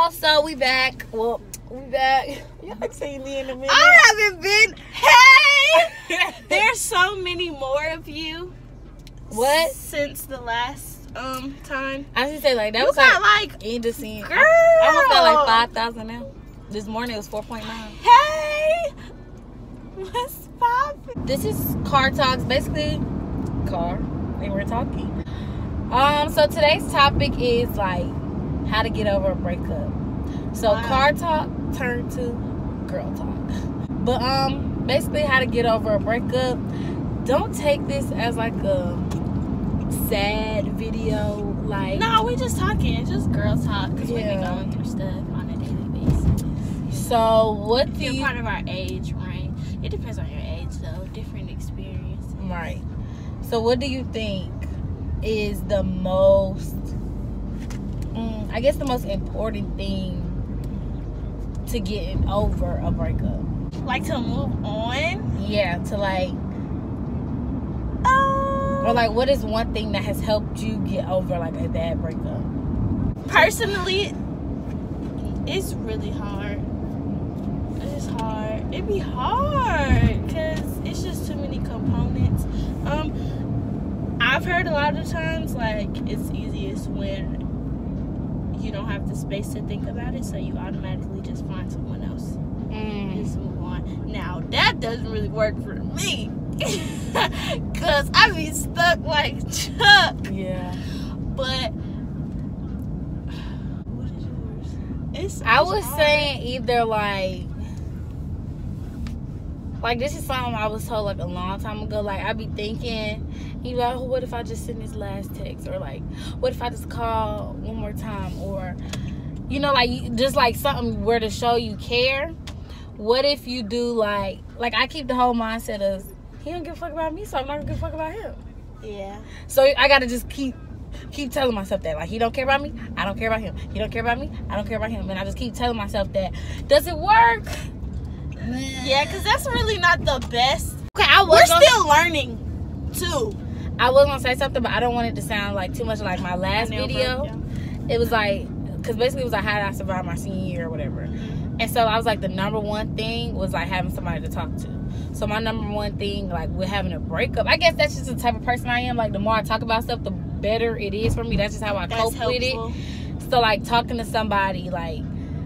y'all. So we back. Well, we back. Y'all seen me in a minute. I haven't been. Hey! There's so many more of you. What? Since the last time. I was gonna say, like, that You was got, like end of scene. Girl. I almost got like 5,000 now. This morning it was 4.9. Hey! What's poppin'? This is Car Talks, basically car, and we're talking. So today's topic is like how to get over a breakup. So Wow. car talk turned to girl talk. But basically how to get over a breakup. Don't take this as like a sad video. Like, No, we just talking. It's just girl talk because we be Yeah. going through stuff on a daily basis. so what do You're you part of our age, right? It depends on your age, though. Different experience. right? So what do you think is the most I guess the most important thing to getting over a breakup? Like to move on? Yeah, to like, or like, what is one thing that has helped you get over like a bad breakup? Personally, it's really hard. It's hard. It be hard because it's just too many components. I've heard a lot of times like it's easiest when you don't have the space to think about it, so you automatically just find someone else and just move on. Now that doesn't really work for me because I be stuck like Chuck. Yeah. But what is yours? I was hard. saying either like this is something I was told like a long time ago. Like I be thinking, you know, oh, what if I just send this last text, or like, what if I just call one more time, or you know, like just like something where to show you care. What if you do like I keep the whole mindset of he don't give a fuck about me, so I'm not gonna give a fuck about him. Yeah. So I gotta just keep telling myself that, like, he don't care about me, I don't care about him. He don't care about me, I don't care about him. And I just keep telling myself that. Does it work? Yeah, because that's really not the best. Okay, We're still learning, too. I was gonna say something, but I don't want it to sound like too much like my last video. It was like, because basically it was like, how did I survive my senior year or whatever. And so I was like, the number one thing was like having somebody to talk to. So my number one thing, like with having a breakup, I guess that's just the type of person I am. Like the more I talk about stuff, the better it is for me. That's just how I cope with it. So like talking to somebody, like,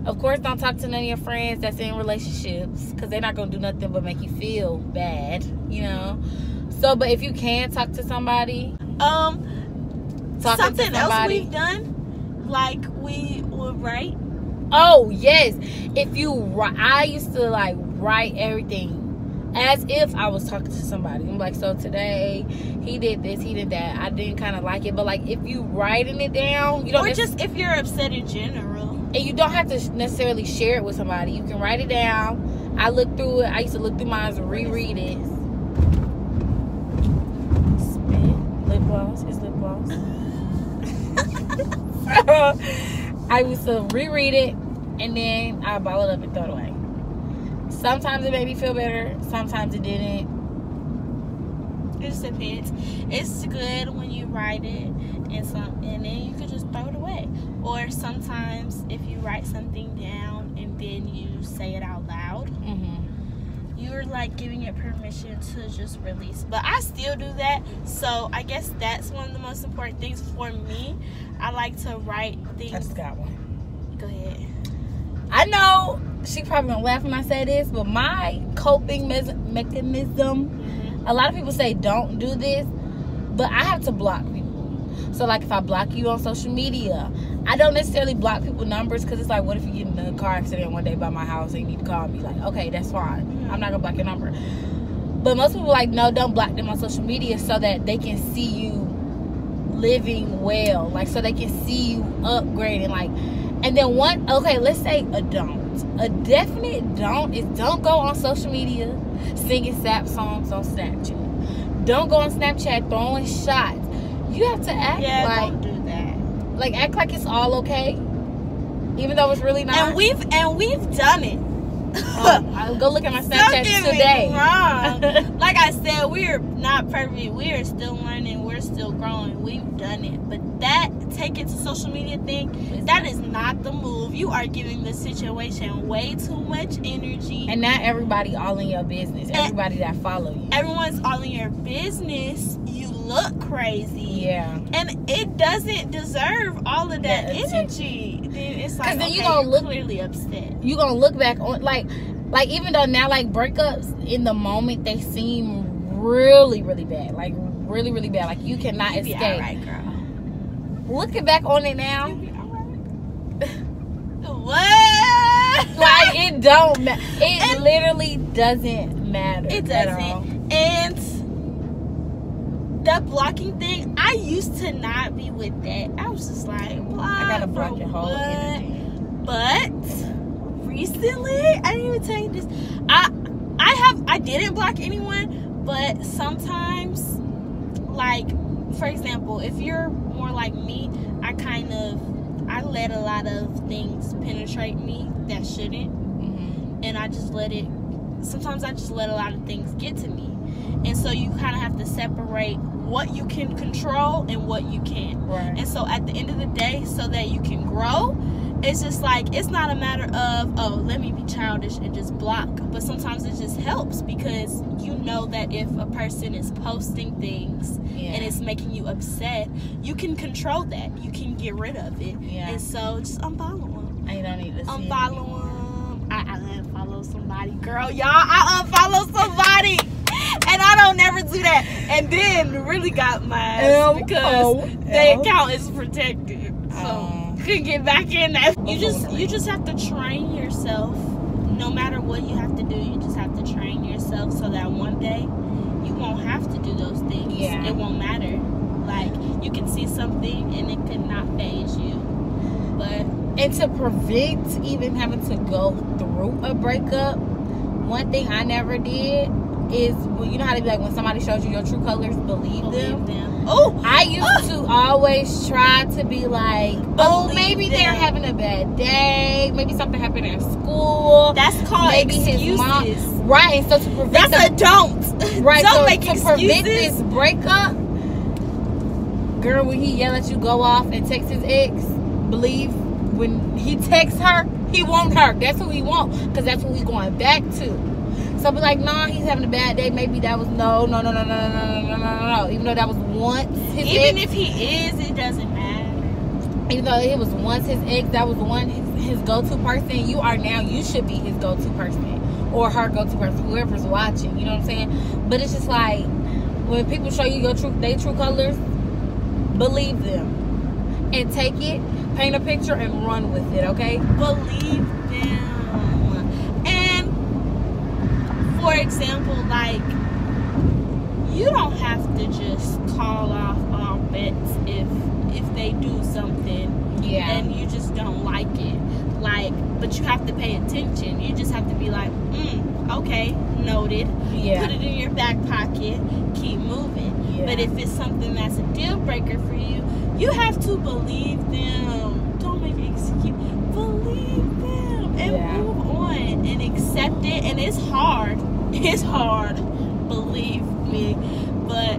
of course don't talk to none of your friends that's in relationships, because they're not gonna do nothing but make you feel bad, you know. So but if you can talk to somebody, something else we've done, like we would write. Oh yes, if you I used to like write everything as if I was talking to somebody. I'm like, so today he did this, he did that, I didn't kind of like it. But like if you writing it down, you don't, or just if you're upset in general, and you don't have to necessarily share it with somebody. You can write it down. I look through it. I used to look through mine and reread it. Spit lip gloss. It's lip gloss. I used to reread it, and then I ball it up and throw it away. Sometimes it made me feel better. Sometimes it didn't. it just depends. It's good when you write it and then you could just throw it away. Or sometimes if you write something down and then you say it out loud, you're like giving it permission to just release. But I still do that, so I guess that's one of the most important things for me. I like to write things. I just got one. Go ahead. I know she probably gonna laugh when I say this, but my coping mechanism, a lot of people say don't do this, but I have to block people. So like if I block you on social media, I don't necessarily block people numbers, because it's like, what if you get in a car accident one day by my house and you need to call me? Like, okay, that's fine. I'm not gonna block your number. But most people are like, no, don't block them on social media so that they can see you living well, like so they can see you upgrading. Like, and then let's say a definite don't is don't go on social media singing sap songs on Snapchat. Don't go on Snapchat throwing shots. You have to act don't do that. Like act like it's all okay, even though it's really not. And we've done it. Go look at my Snapchat today. Wrong. Like I said, we're not perfect. We are still learning. We're still growing. We've done it. But that take it to social media thing, that is not the move. You are giving the situation way too much energy. And not everybody all in your business. Everybody that follow you. Everyone's all in your business. You look crazy. Yeah. And it doesn't deserve all of that energy. Then it's like, then okay, you gonna look clearly upset. You gonna look back on like even though now like breakups in the moment they seem really, really bad. Like really, really bad. Like you cannot escape. All right, girl. Looking back on it now. What? Like it don't matter. It literally doesn't matter. It doesn't. And that blocking thing, I used to not be with that. I was just like, block. I gotta block your whole energy. But recently, I didn't even tell you this. I didn't block anyone, but sometimes, like, for example, if you're more like me, I let a lot of things penetrate me that shouldn't. Mm-hmm. And sometimes I just let a lot of things get to me. And so you kind of have to separate what you can control and what you can't. Right. And so at the end of the day, so that you can grow, it's just like, it's not a matter of, oh, let me be childish and just block. But sometimes it just helps because you know that if a person is posting things and it's making you upset, you can control that. You can get rid of it. Yeah. And so just unfollow them. And you don't need to see unfollow them. I unfollow somebody. Girl, y'all, I unfollow somebody. And I don't never do that. And then really got my ass because their account is protected. So couldn't get back in that. You just have to train yourself. No matter what you have to do, you just have to train yourself so that one day you won't have to do those things. Yeah. It won't matter. Like you can see something and it could not faze you. And to prevent even having to go through a breakup, one thing I never did is, well, you know how they be like, when somebody shows you your true colors, believe them. Oh, I used to always try to be like, oh, maybe they're having a bad day, maybe something happened at school. That's called maybe excuses. His mom, right? And so to prevent a don't. Right, don't so make to excuses. Prevent this breakup, girl, when he yell at you, go off and text his ex, believe when he texts her, he want her. That's who he want, because that's who he's going back to. So be like, nah, he's having a bad day. Maybe that was no. Even though that was once his ex. Even if he is, it doesn't matter. Even though it was once his ex, that was one his go-to person. You should be his go-to person or her go-to person, whoever's watching. You know what I'm saying? But it's just like when people show you their true colors, believe them and take it, paint a picture, and run with it. Okay? Believe them. For example, like, you don't have to just call off all bets if they do something and you just don't like it. Like, but you have to pay attention. You just have to be like, okay, noted. Yeah. Put it in your back pocket. Keep moving. Yeah. But if it's something that's a deal breaker for you, you have to believe them. Don't make an excuse. Believe them and move on and accept it. And it's hard. It's hard, believe me. But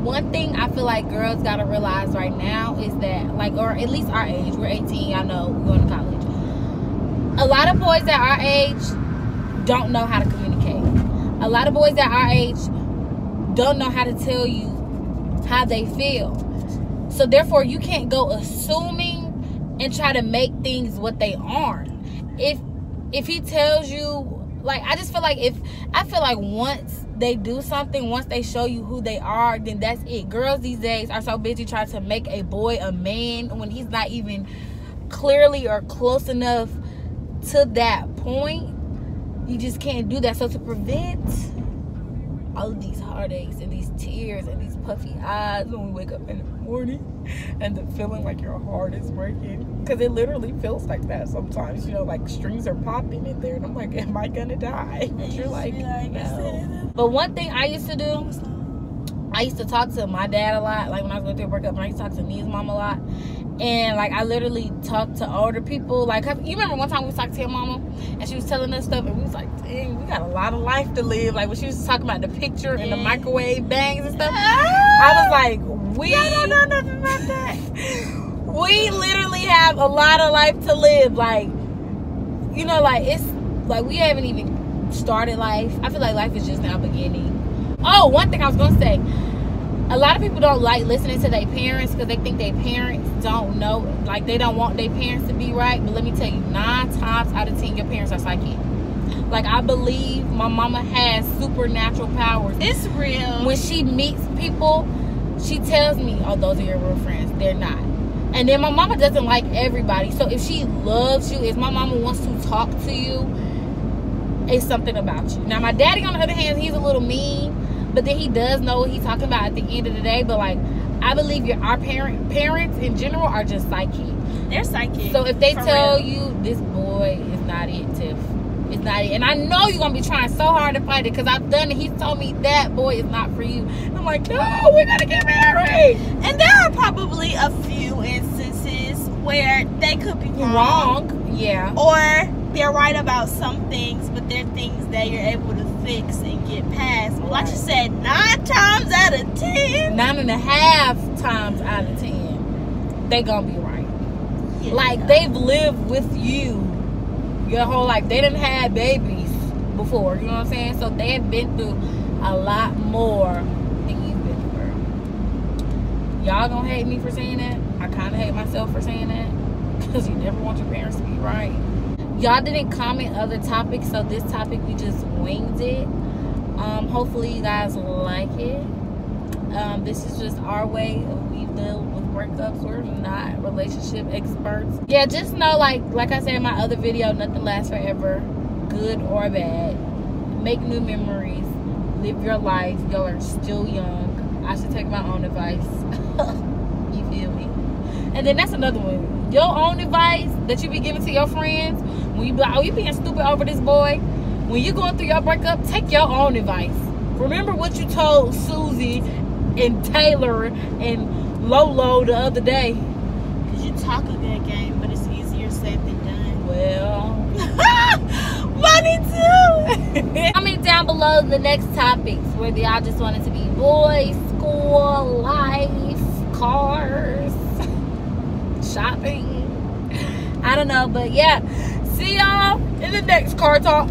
one thing I feel like girls gotta realize right now is that, like, or at least our age, we're 18, y'all know, we're going to college. A lot of boys at our age don't know how to communicate. A lot of boys at our age don't know how to tell you how they feel. So therefore, you can't go assuming and try to make things what they aren't. If he tells you, like, I feel like once they do something, once they show you who they are, then that's it. Girls these days are so busy trying to make a boy a man when he's not even clearly or close enough to that point. You just can't do that. So to prevent all of these heartaches and these tears and these puffy eyes when we wake up in the morning and the feeling like your heart is breaking, because it literally feels like that sometimes, you know, like strings are popping in there and I'm like, am I gonna die? But you're like, no. But one thing I used to do, I used to talk to my dad a lot, like when I was going through a breakup, and I used to talk to Nia's mom a lot. And like I literally talked to older people. Like, you remember one time we talked to your mama and she was telling us stuff, and we was like, dang, we got a lot of life to live. Like when she was talking about the picture and the microwave bangs and stuff, I was like, I don't know nothing about that. We literally have a lot of life to live. Like, you know, like it's like we haven't even started life. I feel like life is just now beginning. Oh, one thing I was gonna say. A lot of people don't like listening to their parents because they think their parents don't know, like they don't want their parents to be right. But let me tell you, 9 times out of 10, your parents are psychic. Like, I believe my mama has supernatural powers. It's real. When she meets people, she tells me, oh, those are your real friends. They're not. And then my mama doesn't like everybody. So if she loves you, if my mama wants to talk to you, it's something about you. Now, my daddy, on the other hand, he's a little mean. But then he does know what he's talking about at the end of the day. But like, I believe our parents in general are just psychic. They're psychic. So if they tell you this boy is not it, Tiff, it's not it, and I know you're gonna be trying so hard to fight it because I've done it. He's told me that boy is not for you. And I'm like, no, we're gonna get married. And there are probably a few instances where they could be wrong. Yeah. Or they're right about some things, but they're things that you're able to fix and get past. But like you said, 9 times out of 10. 9.5 times out of 10, they gonna be right. Yeah. Like, they've lived with you your whole life. They done had babies before, you know what I'm saying? So they have been through a lot more than you've been through. Y'all gonna hate me for saying that. I kind of hate myself for saying that, because you never want your parents to be right. Y'all didn't comment other topics, so this topic we just winged it. Hopefully you guys like it. This is just our way of we deal with breakups. We're not relationship experts. Yeah, just know, like I said in my other video, nothing lasts forever, good or bad. Make new memories, live your life. Y'all are still young. I should take my own advice. You feel me? And then that's another one. Your own advice that you be giving to your friends when you be like, oh, you being stupid over this boy. When you're going through your breakup, take your own advice. Remember what you told Susie and Taylor and Lolo the other day. Because you talk a good game, but it's easier said than done. Well, money too. comment down below the next topics, whether y'all just want it to be boys, school, life, cars, shopping. I don't know, but yeah. See y'all in the next car talk.